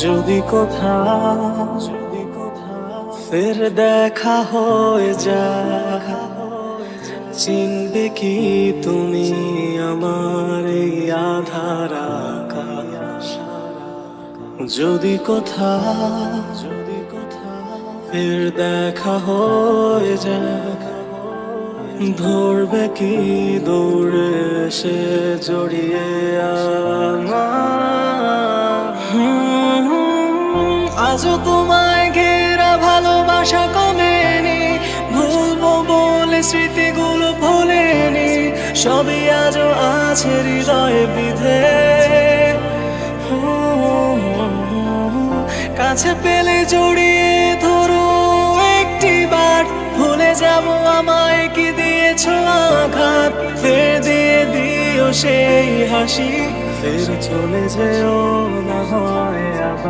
যদি কোথা ফের দেখা হয়ে যায়, চিনবে কি তুমি আমার এই আধার আকাশ? যদি কোথা ফের দেখা হয়ে যায়, ধরবে কি দৌড়ে এসে জড়িয়ে আজও তোমায় ঘেরা ভালোবাসা কমেনি, ভুলবো বলে স্মৃতিগুলো ভোলেনি, সবই আজও আছে হৃদয়ে বিধে। কাছে পেলে জড়িয়ে ধরো একটিবার, ভুলে যাবো আমায় কি দিয়েছ আঘাত, ফের দিয়ে দিও সেই হাসি, ফের চলে যেও না হয় আবার।